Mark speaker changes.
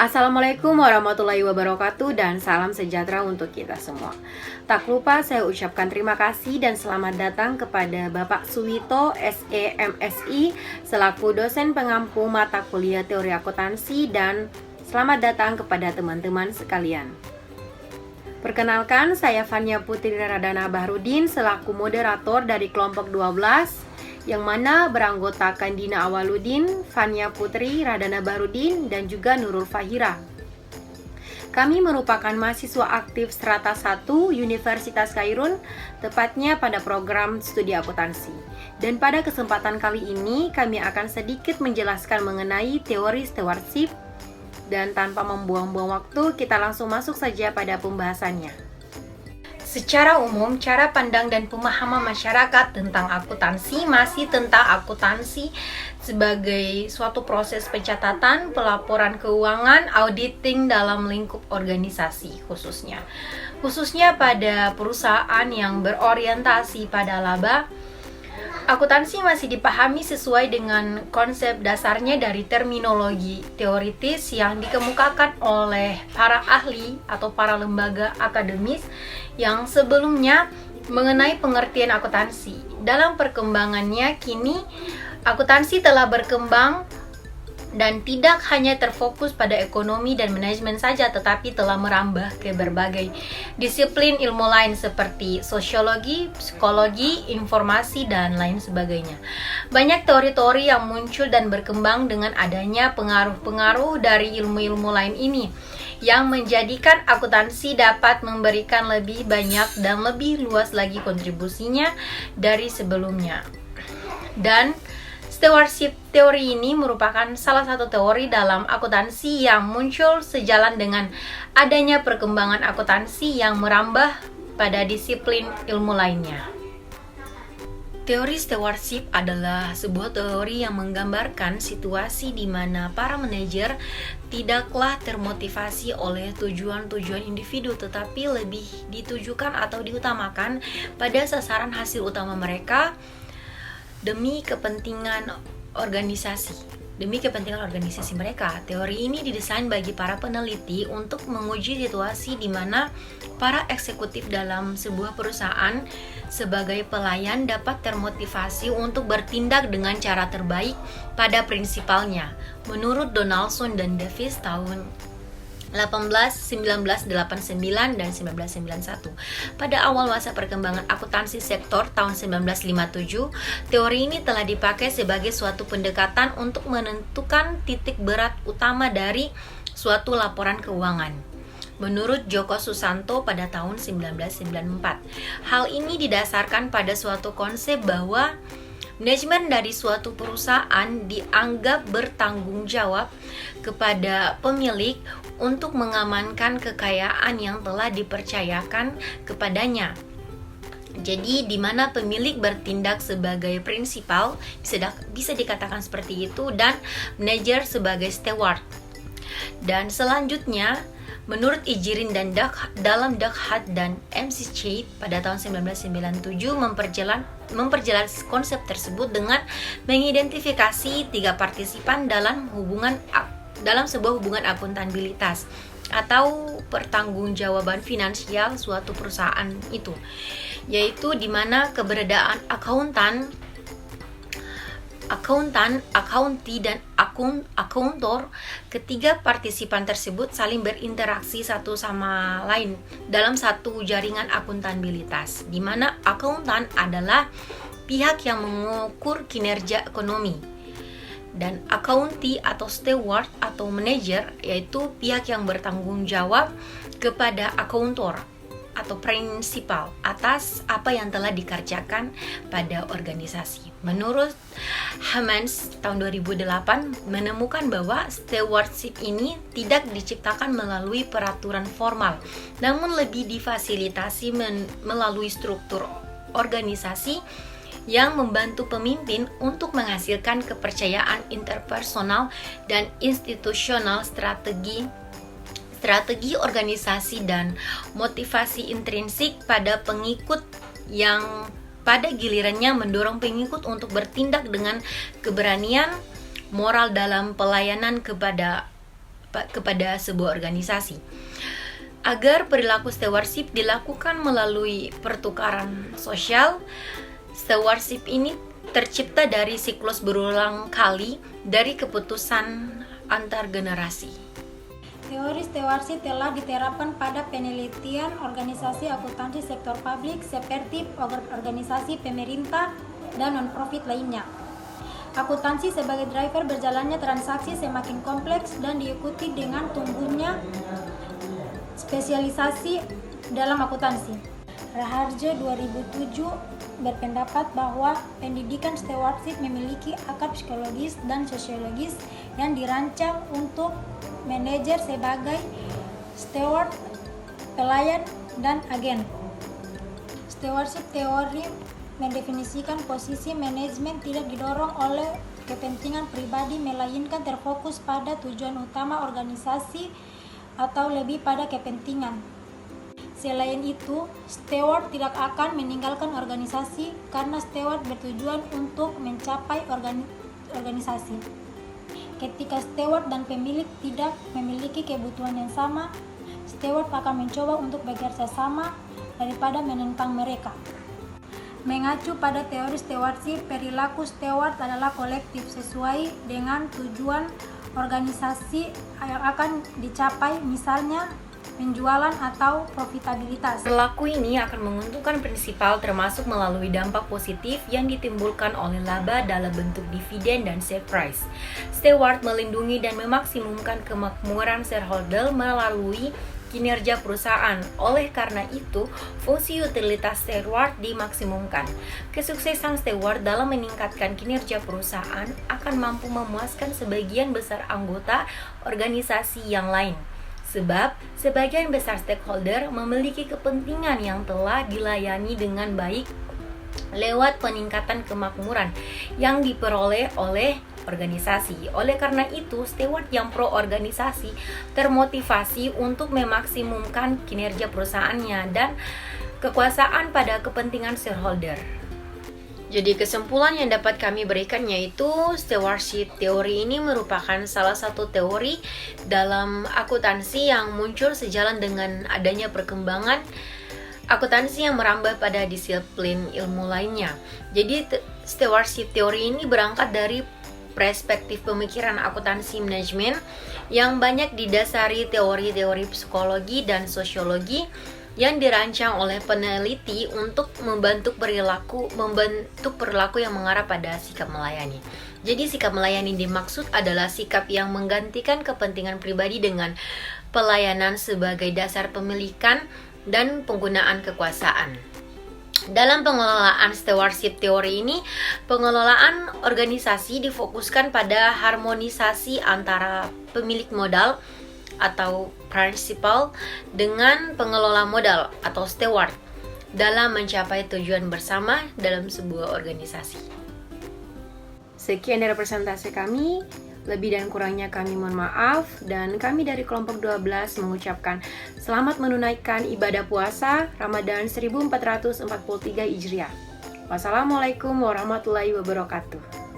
Speaker 1: Assalamualaikum warahmatullahi wabarakatuh dan salam sejahtera untuk kita semua. Tak lupa saya ucapkan terima kasih dan selamat datang kepada Bapak Suwito SE MSI selaku dosen pengampu mata kuliah teori akuntansi, dan selamat datang kepada teman-teman sekalian. Perkenalkan, saya Fania Putri Radana Bahrudin selaku moderator dari kelompok 12 yang mana beranggotakan Dina Awaludin, Fania Putri, Radana Bahrudin, dan juga Nurul Fahira. Kami merupakan mahasiswa aktif Strata 1 Universitas Khairun, tepatnya pada program studi akuntansi. Dan pada kesempatan kali ini, kami akan sedikit menjelaskan mengenai teori stewardship. Dan tanpa membuang-buang waktu, kita langsung masuk saja pada pembahasannya. Secara umum, cara pandang dan pemahaman masyarakat tentang akuntansi masih tentang akuntansi sebagai suatu proses pencatatan, pelaporan keuangan, auditing dalam lingkup organisasi khususnya pada perusahaan yang berorientasi pada laba. Akuntansi masih dipahami sesuai dengan konsep dasarnya dari terminologi teoritis yang dikemukakan oleh para ahli atau para lembaga akademis yang sebelumnya mengenai pengertian akuntansi. Dalam perkembangannya kini, akuntansi telah berkembang dan tidak hanya terfokus pada ekonomi dan manajemen saja, tetapi telah merambah ke berbagai disiplin ilmu lain seperti sosiologi, psikologi, informasi, dan lain sebagainya. Banyak teori-teori yang muncul dan berkembang dengan adanya pengaruh-pengaruh dari ilmu-ilmu lain ini, yang menjadikan akuntansi dapat memberikan lebih banyak dan lebih luas lagi kontribusinya dari sebelumnya. Dan stewardship teori ini merupakan salah satu teori dalam akuntansi yang muncul sejalan dengan adanya perkembangan akuntansi yang merambah pada disiplin ilmu lainnya. Teori stewardship adalah sebuah teori yang menggambarkan situasi di mana para manajer tidaklah termotivasi oleh tujuan-tujuan individu, tetapi lebih ditujukan atau diutamakan pada sasaran hasil utama mereka demi kepentingan organisasi mereka. Teori ini didesain bagi para peneliti untuk menguji situasi di mana para eksekutif dalam sebuah perusahaan sebagai pelayan dapat termotivasi untuk bertindak dengan cara terbaik pada prinsipalnya. Menurut Donaldson dan Davis tahun 1989 dan 1991. Pada awal masa perkembangan akuntansi sektor tahun 1957, teori ini telah dipakai sebagai suatu pendekatan untuk menentukan titik berat utama dari suatu laporan keuangan. Menurut Joko Susanto pada tahun 1994, hal ini didasarkan pada suatu konsep bahwa manajemen dari suatu perusahaan dianggap bertanggung jawab kepada pemilik untuk mengamankan kekayaan yang telah dipercayakan kepadanya. Jadi di mana pemilik bertindak sebagai prinsipal, bisa dikatakan seperti itu, dan manajer sebagai steward. Dan selanjutnya, menurut Ijirin dan dalam Daghat dan McCabe pada tahun 1997 memperjelas konsep tersebut dengan mengidentifikasi 3 partisipan dalam sebuah hubungan akuntabilitas atau pertanggungjawaban finansial suatu perusahaan itu, yaitu di mana keberadaan akunti, dan akuntor. Ketiga partisipan tersebut saling berinteraksi satu sama lain dalam satu jaringan akuntabilitas, di mana akuntan adalah pihak yang mengukur kinerja ekonomi, dan akunti atau steward atau manajer yaitu pihak yang bertanggung jawab kepada akuntor atau prinsipal atas apa yang telah dikerjakan pada organisasi. Menurut Hamans tahun 2008 menemukan bahwa stewardship ini tidak diciptakan melalui peraturan formal, namun lebih difasilitasi melalui struktur organisasi yang membantu pemimpin untuk menghasilkan kepercayaan interpersonal dan institusional, strategi organisasi, dan motivasi intrinsik pada pengikut yang pada gilirannya mendorong pengikut untuk bertindak dengan keberanian moral dalam pelayanan kepada kepada sebuah organisasi. Agar perilaku stewardship dilakukan melalui pertukaran sosial, stewardship ini tercipta dari siklus berulang kali dari keputusan antar generasi.
Speaker 2: Teori stewardship telah diterapkan pada penelitian organisasi akuntansi sektor publik seperti organisasi pemerintah dan non-profit lainnya. Akuntansi sebagai driver berjalannya transaksi semakin kompleks dan diikuti dengan tumbuhnya spesialisasi dalam akuntansi. Raharjo 2007 berpendapat bahwa pendidikan stewardship memiliki akar psikologis dan sosiologis yang dirancang untuk manajer sebagai steward, pelayan, dan agen. Stewardship teori mendefinisikan posisi manajemen tidak didorong oleh kepentingan pribadi melainkan terfokus pada tujuan utama organisasi atau lebih pada kepentingan. Selain itu, steward tidak akan meninggalkan organisasi karena steward bertujuan untuk mencapai organisasi. Ketika steward dan pemilik tidak memiliki kebutuhan yang sama, steward akan mencoba untuk bekerja sama daripada menentang mereka. Mengacu pada teori stewardship, perilaku steward adalah kolektif sesuai dengan tujuan organisasi yang akan dicapai, misalnya penjualan atau profitabilitas.
Speaker 1: Perilaku ini akan menguntungkan prinsipal termasuk melalui dampak positif yang ditimbulkan oleh laba dalam bentuk dividen dan share price. Steward melindungi dan memaksimumkan kemakmuran shareholder melalui kinerja perusahaan. Oleh karena itu, fungsi utilitas steward dimaksimumkan. Kesuksesan steward dalam meningkatkan kinerja perusahaan akan mampu memuaskan sebagian besar anggota organisasi yang lain. Sebab, sebagian besar stakeholder memiliki kepentingan yang telah dilayani dengan baik lewat peningkatan kemakmuran yang diperoleh oleh organisasi. Oleh karena itu, steward yang pro-organisasi termotivasi untuk memaksimumkan kinerja perusahaannya dan kekuasaan pada kepentingan shareholder. Jadi kesimpulan yang dapat kami berikan yaitu stewardship teori ini merupakan salah satu teori dalam akuntansi yang muncul sejalan dengan adanya perkembangan akuntansi yang merambah pada disiplin ilmu lainnya. Jadi stewardship teori ini berangkat dari perspektif pemikiran akuntansi manajemen yang banyak didasari teori-teori psikologi dan sosiologi yang dirancang oleh peneliti untuk membentuk perilaku yang mengarah pada sikap melayani. Jadi sikap melayani dimaksud adalah sikap yang menggantikan kepentingan pribadi dengan pelayanan sebagai dasar pemilikan dan penggunaan kekuasaan. Dalam pengelolaan stewardship teori ini, pengelolaan organisasi difokuskan pada harmonisasi antara pemilik modal atau principal dengan pengelola modal atau steward dalam mencapai tujuan bersama dalam sebuah organisasi. Sekian dari presentasi kami. Lebih dan kurangnya kami mohon maaf, dan kami dari kelompok 12 mengucapkan selamat menunaikan ibadah puasa Ramadan 1443 Hijriah. Wassalamualaikum warahmatullahi wabarakatuh.